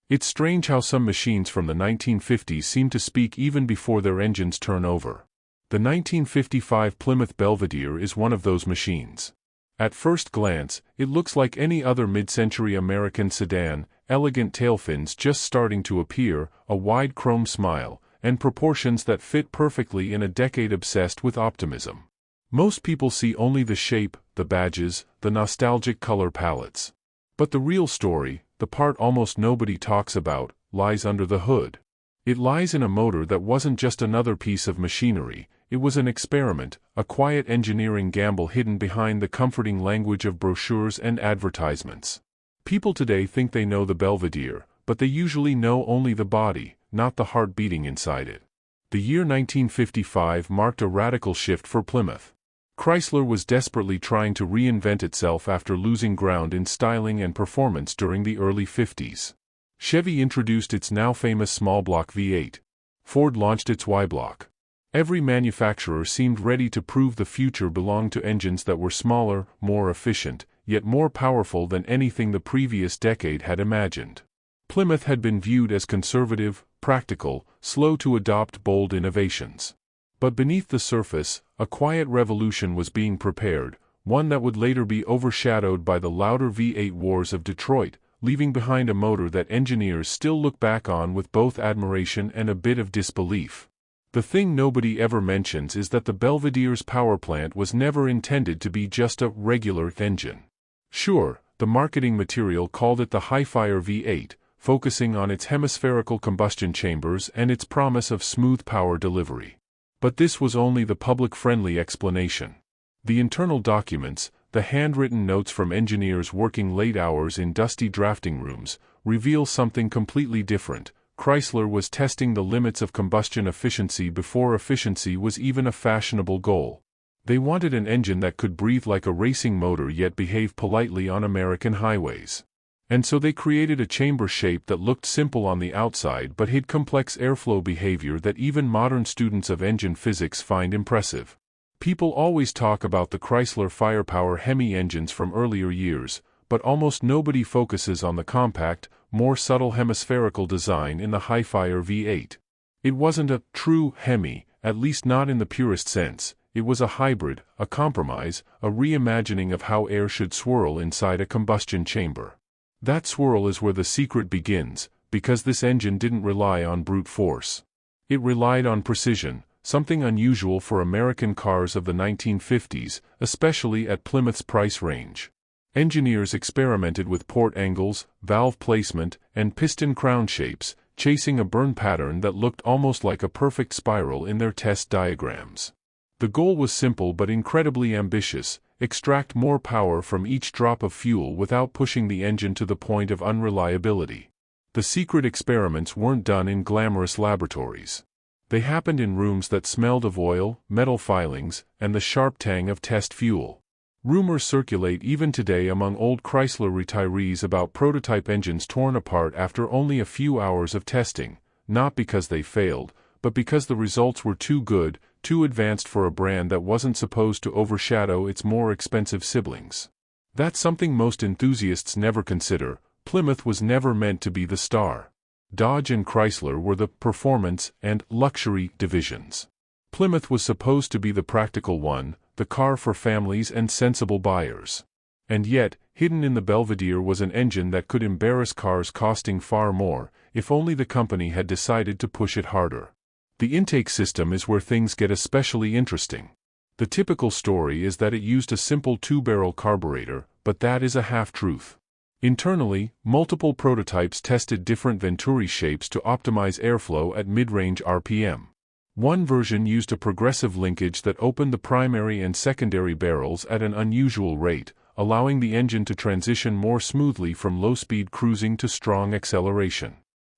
It's strange how some machines from the 1950s seem to speak even before their engines turn over. The 1955 Plymouth Belvedere is one of those machines. At first glance, it looks like any other mid-century American sedan, elegant tail fins just starting to appear, a wide chrome smile, and proportions that fit perfectly in a decade obsessed with optimism. Most people see only the shape, the badges, the nostalgic color palettes. But the real story, the part almost nobody talks about, lies under the hood. It lies in a motor that wasn't just another piece of machinery, it was an experiment, a quiet engineering gamble hidden behind the comforting language of brochures and advertisements. People today think they know the Belvedere, but they usually know only the body, not the heart beating inside it. The year 1955 marked a radical shift for Plymouth. Chrysler was desperately trying to reinvent itself after losing ground in styling and performance during the early 50s. Chevy introduced its now famous small-block V8. Ford launched its Y-block. Every manufacturer seemed ready to prove the future belonged to engines that were smaller, more efficient, yet more powerful than anything the previous decade had imagined. Plymouth had been viewed as conservative, practical, slow to adopt bold innovations. But beneath the surface, a quiet revolution was being prepared, one that would later be overshadowed by the louder V8 wars of Detroit, leaving behind a motor that engineers still look back on with both admiration and a bit of disbelief. The thing nobody ever mentions is that the Belvedere's power plant was never intended to be just a regular engine. Sure, the marketing material called it the Hi-Fire V8, focusing on its hemispherical combustion chambers and its promise of smooth power delivery. But this was only the public-friendly explanation. The internal documents, the handwritten notes from engineers working late hours in dusty drafting rooms, reveal something completely different. Chrysler was testing the limits of combustion efficiency before efficiency was even a fashionable goal. They wanted an engine that could breathe like a racing motor yet behave politely on American highways. And so they created a chamber shape that looked simple on the outside but hid complex airflow behavior that even modern students of engine physics find impressive. People always talk about the Chrysler Firepower Hemi engines from earlier years, but almost nobody focuses on the compact, more subtle hemispherical design in the Hi-Fire V8. It wasn't a true Hemi, at least not in the purest sense. It was a hybrid, a compromise, a reimagining of how air should swirl inside a combustion chamber. That swirl is where the secret begins, because this engine didn't rely on brute force. It relied on precision, something unusual for American cars of the 1950s, especially at Plymouth's price range. Engineers experimented with port angles, valve placement, and piston crown shapes, chasing a burn pattern that looked almost like a perfect spiral in their test diagrams. The goal was simple but incredibly ambitious: extract more power from each drop of fuel without pushing the engine to the point of unreliability. The secret experiments weren't done in glamorous laboratories. They happened in rooms that smelled of oil, metal filings, and the sharp tang of test fuel. Rumors circulate even today among old Chrysler retirees about prototype engines torn apart after only a few hours of testing, not because they failed, but because the results were too good, too advanced for a brand that wasn't supposed to overshadow its more expensive siblings. That's something most enthusiasts never consider. Plymouth was never meant to be the star. Dodge and Chrysler were the performance and luxury divisions. Plymouth was supposed to be the practical one, the car for families and sensible buyers. And yet, hidden in the Belvedere was an engine that could embarrass cars costing far more, if only the company had decided to push it harder. The intake system is where things get especially interesting. The typical story is that it used a simple two-barrel carburetor, but that is a half-truth. Internally, multiple prototypes tested different Venturi shapes to optimize airflow at mid-range RPM. One version used a progressive linkage that opened the primary and secondary barrels at an unusual rate, allowing the engine to transition more smoothly from low-speed cruising to strong acceleration.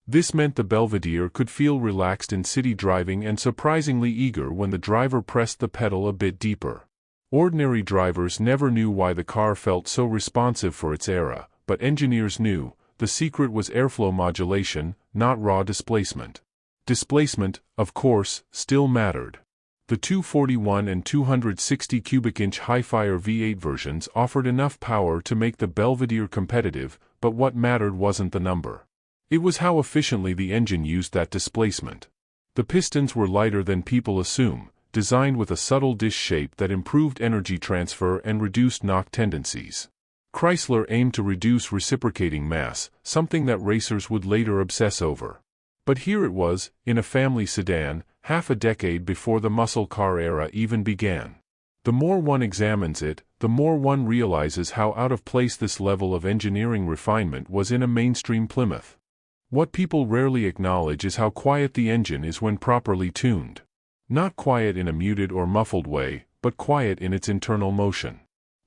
This meant the Belvedere could feel relaxed in city driving and surprisingly eager when the driver pressed the pedal a bit deeper. Ordinary drivers never knew why the car felt so responsive for its era, but engineers knew. The secret was airflow modulation, not raw displacement. Displacement, of course, still mattered. The 241 and 260 cubic inch Hi-Fire V8 versions offered enough power to make the Belvedere competitive, but what mattered wasn't the number. It was how efficiently the engine used that displacement. The pistons were lighter than people assume, designed with a subtle dish shape that improved energy transfer and reduced knock tendencies. Chrysler aimed to reduce reciprocating mass, something that racers would later obsess over. But here it was, in a family sedan, half a decade before the muscle car era even began. The more one examines it, the more one realizes how out of place this level of engineering refinement was in a mainstream Plymouth. What people rarely acknowledge is how quiet the engine is when properly tuned. Not quiet in a muted or muffled way, but quiet in its internal motion.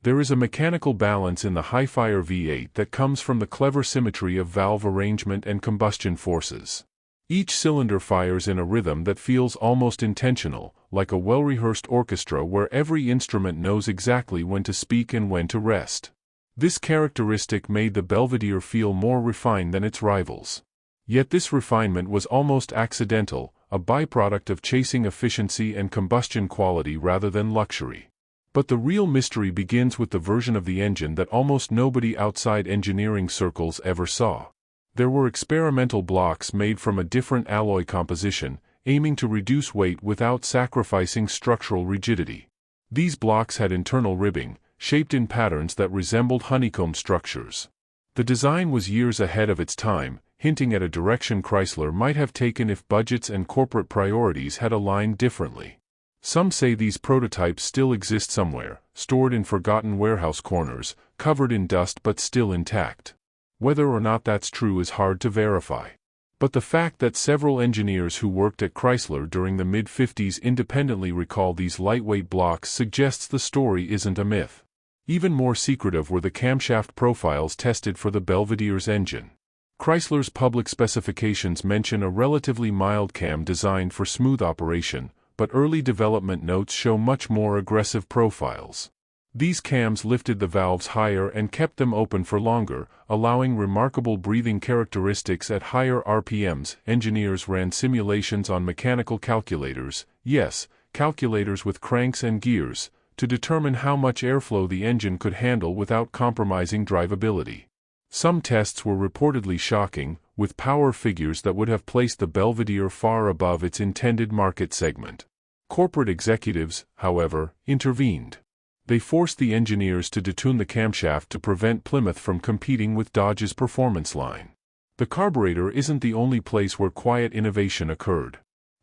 There is a mechanical balance in the high-fire V8 that comes from the clever symmetry of valve arrangement and combustion forces. Each cylinder fires in a rhythm that feels almost intentional, like a well-rehearsed orchestra where every instrument knows exactly when to speak and when to rest. This characteristic made the Belvedere feel more refined than its rivals. Yet this refinement was almost accidental, a byproduct of chasing efficiency and combustion quality rather than luxury. But the real mystery begins with the version of the engine that almost nobody outside engineering circles ever saw. There were experimental blocks made from a different alloy composition, aiming to reduce weight without sacrificing structural rigidity. These blocks had internal ribbing, shaped in patterns that resembled honeycomb structures. The design was years ahead of its time, hinting at a direction Chrysler might have taken if budgets and corporate priorities had aligned differently. Some say these prototypes still exist somewhere, stored in forgotten warehouse corners, covered in dust but still intact. Whether or not that's true is hard to verify. But the fact that several engineers who worked at Chrysler during the mid-50s independently recall these lightweight blocks suggests the story isn't a myth. Even more secretive were the camshaft profiles tested for the Belvedere's engine. Chrysler's public specifications mention a relatively mild cam designed for smooth operation, but early development notes show much more aggressive profiles. These cams lifted the valves higher and kept them open for longer, allowing remarkable breathing characteristics at higher RPMs. Engineers ran simulations on mechanical calculators, yes, calculators with cranks and gears, to determine how much airflow the engine could handle without compromising drivability. Some tests were reportedly shocking, with power figures that would have placed the Belvedere far above its intended market segment. Corporate executives, however, intervened. They forced the engineers to detune the camshaft to prevent Plymouth from competing with Dodge's performance line. The carburetor isn't the only place where quiet innovation occurred.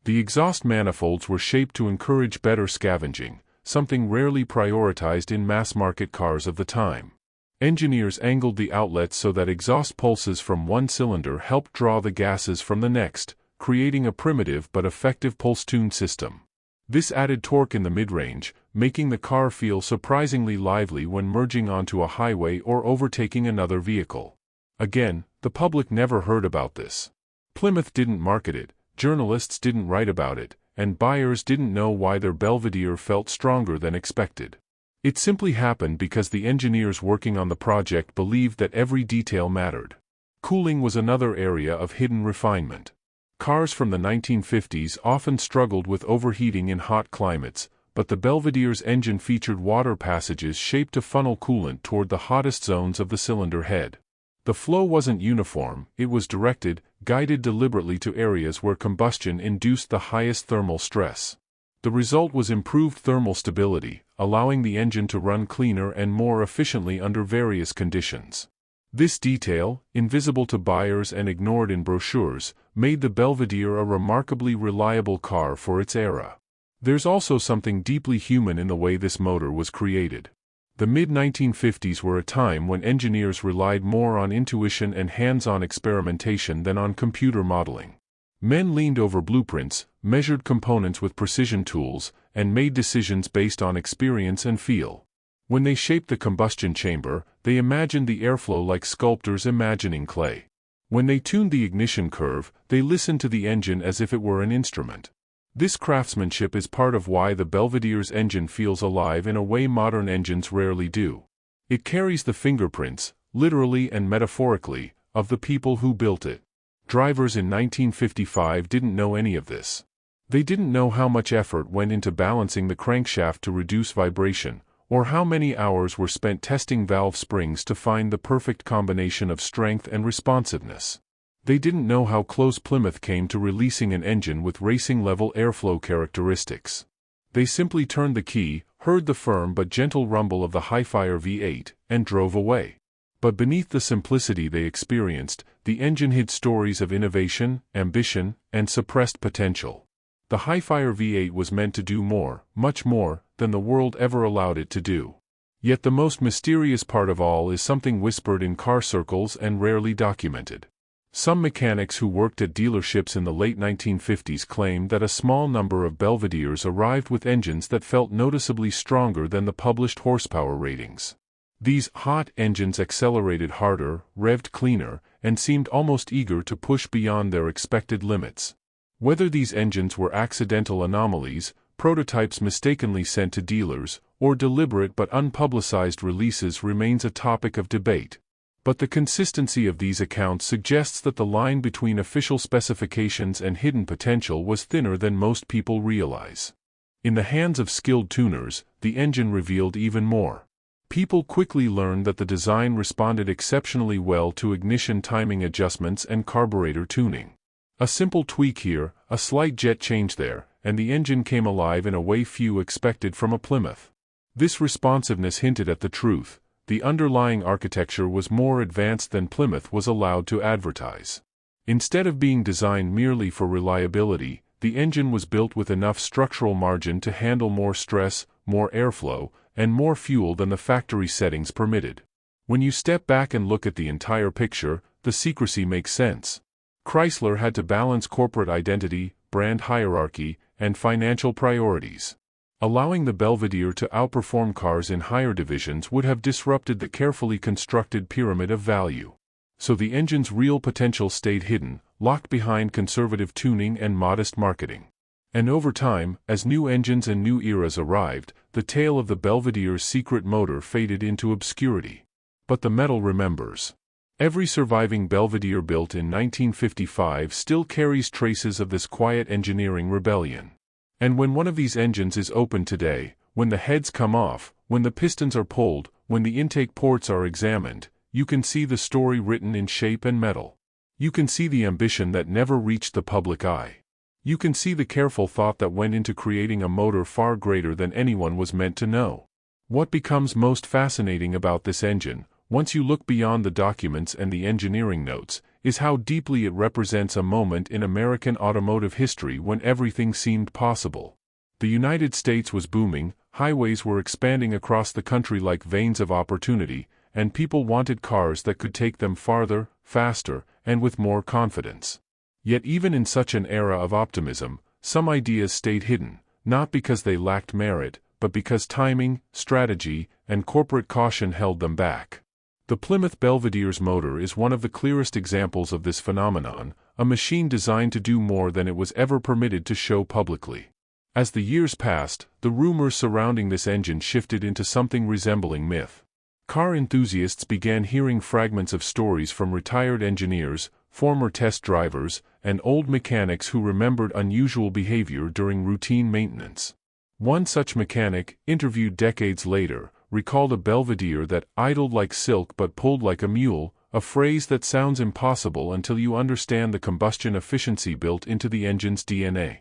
The exhaust manifolds were shaped to encourage better scavenging, something rarely prioritized in mass-market cars of the time. Engineers angled the outlets so that exhaust pulses from one cylinder helped draw the gases from the next, creating a primitive but effective pulse-tune system. This added torque in the mid-range, making the car feel surprisingly lively when merging onto a highway or overtaking another vehicle. Again, the public never heard about this. Plymouth didn't market it, journalists didn't write about it, and buyers didn't know why their Belvedere felt stronger than expected. It simply happened because the engineers working on the project believed that every detail mattered. Cooling was another area of hidden refinement. Cars from the 1950s often struggled with overheating in hot climates, but the Belvedere's engine featured water passages shaped to funnel coolant toward the hottest zones of the cylinder head. The flow wasn't uniform, it was directed, guided deliberately to areas where combustion induced the highest thermal stress. The result was improved thermal stability, allowing the engine to run cleaner and more efficiently under various conditions. This detail, invisible to buyers and ignored in brochures, made the Belvedere a remarkably reliable car for its era. There's also something deeply human in the way this motor was created. The mid-1950s were a time when engineers relied more on intuition and hands-on experimentation than on computer modeling. Men leaned over blueprints, measured components with precision tools, and made decisions based on experience and feel. When they shaped the combustion chamber, they imagined the airflow like sculptors imagining clay. When they tuned the ignition curve, they listened to the engine as if it were an instrument. This craftsmanship is part of why the Belvedere's engine feels alive in a way modern engines rarely do. It carries the fingerprints, literally and metaphorically, of the people who built it. Drivers in 1955 didn't know any of this. They didn't know how much effort went into balancing the crankshaft to reduce vibration, or how many hours were spent testing valve springs to find the perfect combination of strength and responsiveness. They didn't know how close Plymouth came to releasing an engine with racing-level airflow characteristics. They simply turned the key, heard the firm but gentle rumble of the high-fire V8, and drove away. But beneath the simplicity they experienced, the engine hid stories of innovation, ambition, and suppressed potential. The high-fire V8 was meant to do more, much more, than the world ever allowed it to do. Yet the most mysterious part of all is something whispered in car circles and rarely documented. Some mechanics who worked at dealerships in the late 1950s claimed that a small number of Belvederes arrived with engines that felt noticeably stronger than the published horsepower ratings. These hot engines accelerated harder, revved cleaner, and seemed almost eager to push beyond their expected limits. Whether these engines were accidental anomalies, prototypes mistakenly sent to dealers, or deliberate but unpublicized releases remains a topic of debate. But the consistency of these accounts suggests that the line between official specifications and hidden potential was thinner than most people realize. In the hands of skilled tuners, the engine revealed even more. People quickly learned that the design responded exceptionally well to ignition timing adjustments and carburetor tuning. A simple tweak here, a slight jet change there, and the engine came alive in a way few expected from a Plymouth. This responsiveness hinted at the truth: the underlying architecture was more advanced than Plymouth was allowed to advertise. Instead of being designed merely for reliability, the engine was built with enough structural margin to handle more stress, more airflow, and more fuel than the factory settings permitted. When you step back and look at the entire picture, the secrecy makes sense. Chrysler had to balance corporate identity, brand hierarchy, and financial priorities. Allowing the Belvedere to outperform cars in higher divisions would have disrupted the carefully constructed pyramid of value. So the engine's real potential stayed hidden, locked behind conservative tuning and modest marketing. And over time, as new engines and new eras arrived, the tale of the Belvedere's secret motor faded into obscurity. But the metal remembers. Every surviving Belvedere built in 1955 still carries traces of this quiet engineering rebellion. And when one of these engines is opened today, when the heads come off, when the pistons are pulled, when the intake ports are examined, you can see the story written in shape and metal. You can see the ambition that never reached the public eye. You can see the careful thought that went into creating a motor far greater than anyone was meant to know. What becomes most fascinating about this engine, once you look beyond the documents and the engineering notes, is how deeply it represents a moment in American automotive history when everything seemed possible. The United States was booming, highways were expanding across the country like veins of opportunity, and people wanted cars that could take them farther, faster, and with more confidence. Yet even in such an era of optimism, some ideas stayed hidden, not because they lacked merit, but because timing, strategy, and corporate caution held them back. The Plymouth Belvedere's motor is one of the clearest examples of this phenomenon, a machine designed to do more than it was ever permitted to show publicly. As the years passed, the rumors surrounding this engine shifted into something resembling myth. Car enthusiasts began hearing fragments of stories from retired engineers, former test drivers, and old mechanics who remembered unusual behavior during routine maintenance. One such mechanic, interviewed decades later, recalled a Belvedere that idled like silk but pulled like a mule, a phrase that sounds impossible until you understand the combustion efficiency built into the engine's DNA.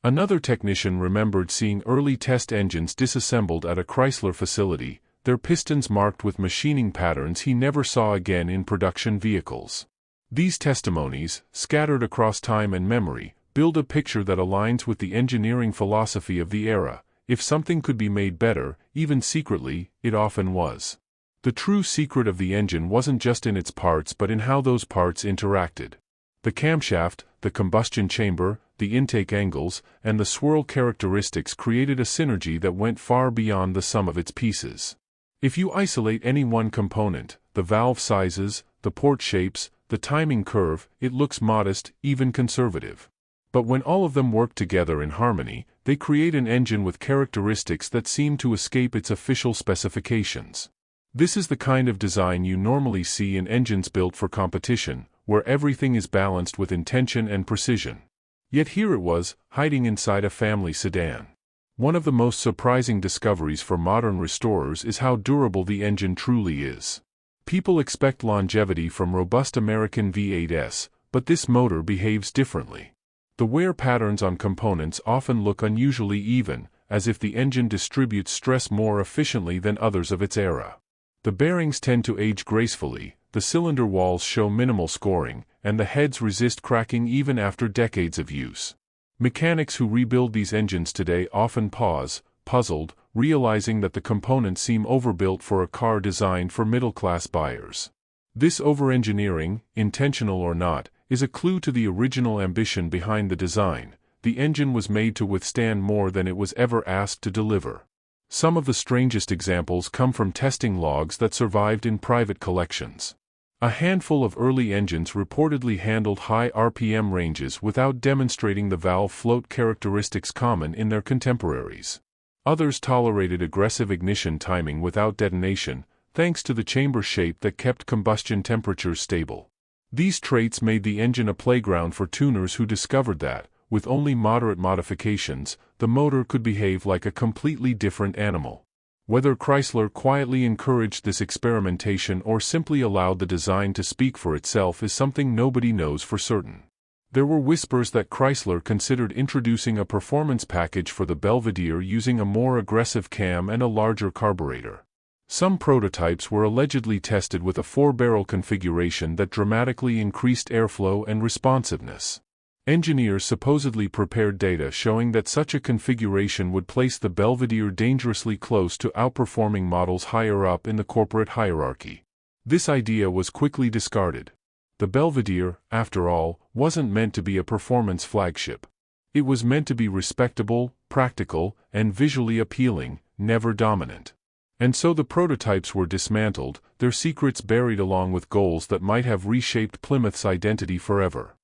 Another technician remembered seeing early test engines disassembled at a Chrysler facility, their pistons marked with machining patterns he never saw again in production vehicles. These testimonies, scattered across time and memory, build a picture that aligns with the engineering philosophy of the era. If something could be made better, even secretly, it often was. The true secret of the engine wasn't just in its parts but in how those parts interacted. The camshaft, the combustion chamber, the intake angles, and the swirl characteristics created a synergy that went far beyond the sum of its pieces. If you isolate any one component, the valve sizes, the port shapes, the timing curve, it looks modest, even conservative. But when all of them work together in harmony, they create an engine with characteristics that seem to escape its official specifications. This is the kind of design you normally see in engines built for competition, where everything is balanced with intention and precision. Yet here it was, hiding inside a family sedan. One of the most surprising discoveries for modern restorers is how durable the engine truly is. People expect longevity from robust American V8s, But this motor behaves differently. The wear patterns on components often look unusually even, as if the engine distributes stress more efficiently than others of its era. The bearings tend to age gracefully, the cylinder walls show minimal scoring, and the heads resist cracking even after decades of use. Mechanics who rebuild these engines today often pause, puzzled, realizing that the components seem overbuilt for a car designed for middle-class buyers. This over-engineering, intentional or not, is a clue to the original ambition behind the design. The engine was made to withstand more than it was ever asked to deliver. Some of the strangest examples come from testing logs that survived in private collections. A handful of early engines reportedly handled high RPM ranges without demonstrating the valve float characteristics common in their contemporaries. Others tolerated aggressive ignition timing without detonation, thanks to the chamber shape that kept combustion temperatures stable. These traits made the engine a playground for tuners who discovered that, with only moderate modifications, the motor could behave like a completely different animal. Whether Chrysler quietly encouraged this experimentation or simply allowed the design to speak for itself is something nobody knows for certain. There were whispers that Chrysler considered introducing a performance package for the Belvedere using a more aggressive cam and a larger carburetor. Some prototypes were allegedly tested with a 4-barrel configuration that dramatically increased airflow and responsiveness. Engineers supposedly prepared data showing that such a configuration would place the Belvedere dangerously close to outperforming models higher up in the corporate hierarchy. This idea was quickly discarded. The Belvedere, after all, wasn't meant to be a performance flagship. It was meant to be respectable, practical, and visually appealing, never dominant. And so the prototypes were dismantled, their secrets buried along with goals that might have reshaped Plymouth's identity forever.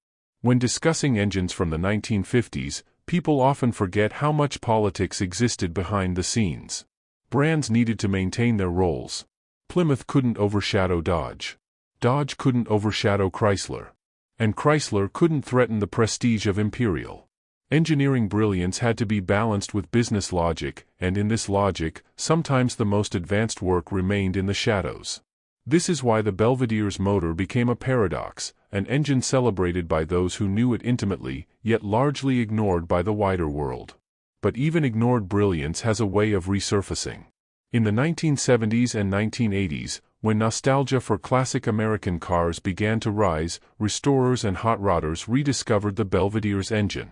When discussing engines from the 1950s, people often forget how much politics existed behind the scenes. Brands needed to maintain their roles. Plymouth couldn't overshadow Dodge. Dodge couldn't overshadow Chrysler. And Chrysler couldn't threaten the prestige of Imperial. Engineering brilliance had to be balanced with business logic, and in this logic, sometimes the most advanced work remained in the shadows. This is why the Belvedere's motor became a paradox, an engine celebrated by those who knew it intimately, yet largely ignored by the wider world. But even ignored brilliance has a way of resurfacing. In the 1970s and 1980s, when nostalgia for classic American cars began to rise, restorers and hot rodders rediscovered the Belvedere's engine.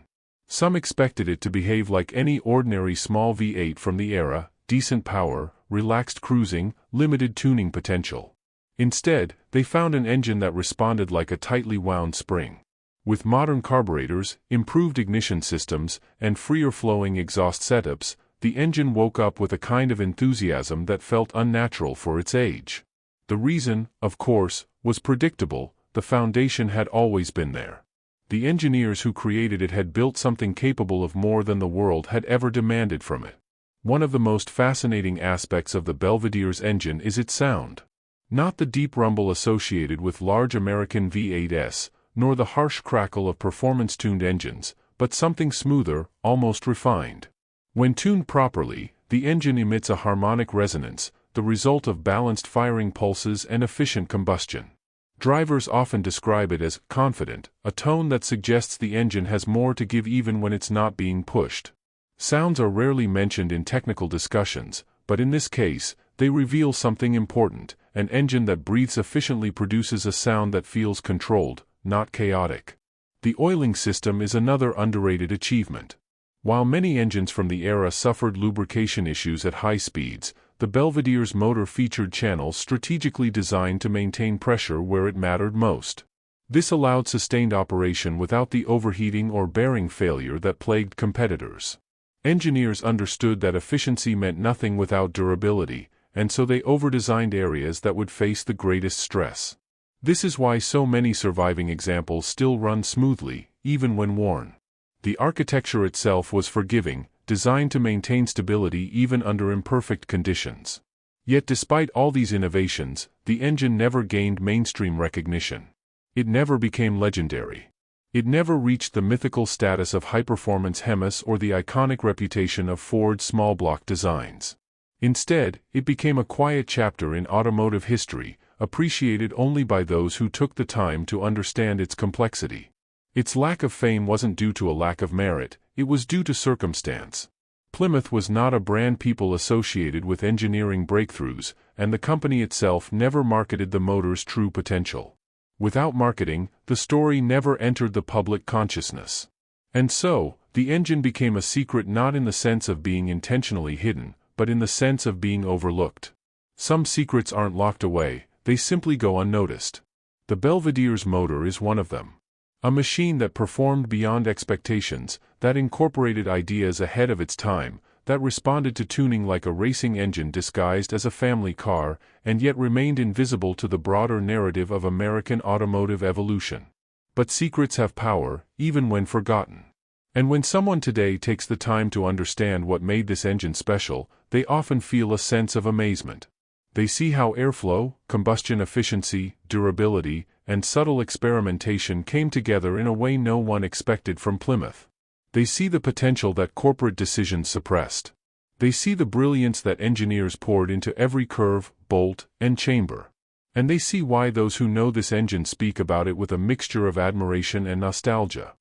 Some expected it to behave like any ordinary small V8 from the era, decent power, relaxed cruising, limited tuning potential. Instead, they found an engine that responded like a tightly wound spring. With modern carburetors, improved ignition systems, and freer-flowing exhaust setups, the engine woke up with a kind of enthusiasm that felt unnatural for its age. The reason, of course, was predictable: the foundation had always been there. The engineers who created it had built something capable of more than the world had ever demanded from it. One of the most fascinating aspects of the Belvedere's engine is its sound. Not the deep rumble associated with large American V8s, nor the harsh crackle of performance-tuned engines, but something smoother, almost refined. When tuned properly, the engine emits a harmonic resonance, the result of balanced firing pulses and efficient combustion. Drivers often describe it as confident, a tone that suggests the engine has more to give even when it's not being pushed. Sounds are rarely mentioned in technical discussions, but in this case, they reveal something important. An engine that breathes efficiently produces a sound that feels controlled, not chaotic. The oiling system is another underrated achievement. While many engines from the era suffered lubrication issues at high speeds, the Belvedere's motor featured channels strategically designed to maintain pressure where it mattered most. This allowed sustained operation without the overheating or bearing failure that plagued competitors. Engineers understood that efficiency meant nothing without durability, and so they overdesigned areas that would face the greatest stress. This is why so many surviving examples still run smoothly, even when worn. The architecture itself was forgiving, designed to maintain stability even under imperfect conditions. Yet despite all these innovations, the engine never gained mainstream recognition. It never became legendary. It never reached the mythical status of high-performance HEMAS or the iconic reputation of Ford's small-block designs. Instead, it became a quiet chapter in automotive history, appreciated only by those who took the time to understand its complexity. Its lack of fame wasn't due to a lack of merit, it was due to circumstance. Plymouth was not a brand people associated with engineering breakthroughs, and the company itself never marketed the motor's true potential. Without marketing, the story never entered the public consciousness. And so, the engine became a secret not in the sense of being intentionally hidden, but in the sense of being overlooked. Some secrets aren't locked away, they simply go unnoticed. The Belvedere's motor is one of them. A machine that performed beyond expectations, that incorporated ideas ahead of its time, that responded to tuning like a racing engine disguised as a family car, and yet remained invisible to the broader narrative of American automotive evolution. But secrets have power, even when forgotten. And when someone today takes the time to understand what made this engine special, they often feel a sense of amazement. They see how airflow, combustion efficiency, durability, and subtle experimentation came together in a way no one expected from Plymouth. They see the potential that corporate decisions suppressed. They see the brilliance that engineers poured into every curve, bolt, and chamber. And they see why those who know this engine speak about it with a mixture of admiration and nostalgia.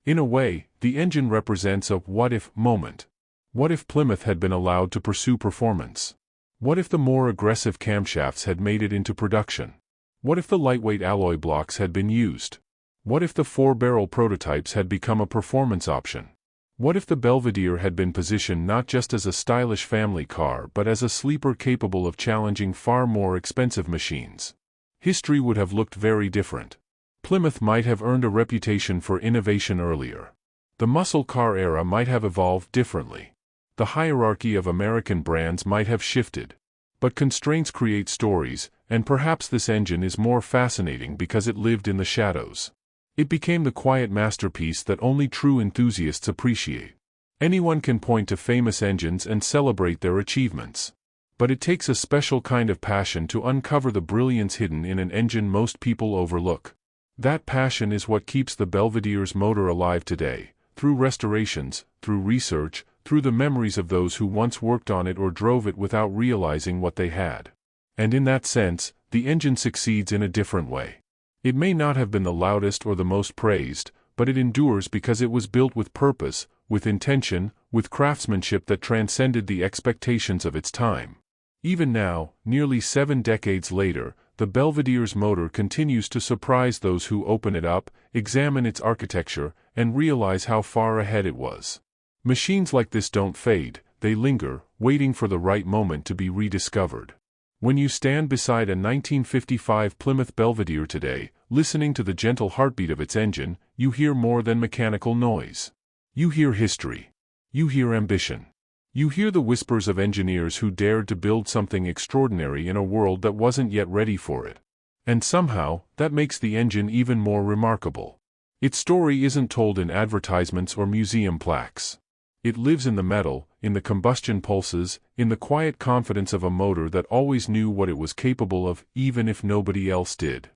In a way, the engine represents a what-if moment. What if Plymouth had been allowed to pursue performance? What if the more aggressive camshafts had made it into production? What if the lightweight alloy blocks had been used? What if the four-barrel prototypes had become a performance option? What if the Belvedere had been positioned not just as a stylish family car but as a sleeper capable of challenging far more expensive machines? History would have looked very different. Plymouth might have earned a reputation for innovation earlier. The muscle car era might have evolved differently. The hierarchy of American brands might have shifted. But constraints create stories, and perhaps this engine is more fascinating because it lived in the shadows. It became the quiet masterpiece that only true enthusiasts appreciate. Anyone can point to famous engines and celebrate their achievements. But it takes a special kind of passion to uncover the brilliance hidden in an engine most people overlook. That passion is what keeps the Belvedere's motor alive today, through restorations, through research, through the memories of those who once worked on it or drove it without realizing what they had. And in that sense, the engine succeeds in a different way. It may not have been the loudest or the most praised, but it endures because it was built with purpose, with intention, with craftsmanship that transcended the expectations of its time. Even now, nearly 7 decades later, the Belvedere's motor continues to surprise those who open it up, examine its architecture, and realize how far ahead it was. Machines like this don't fade, they linger, waiting for the right moment to be rediscovered. When you stand beside a 1955 Plymouth Belvedere today, listening to the gentle heartbeat of its engine, you hear more than mechanical noise. You hear history. You hear ambition. You hear the whispers of engineers who dared to build something extraordinary in a world that wasn't yet ready for it. And somehow, that makes the engine even more remarkable. Its story isn't told in advertisements or museum plaques. It lives in the metal, in the combustion pulses, in the quiet confidence of a motor that always knew what it was capable of, even if nobody else did.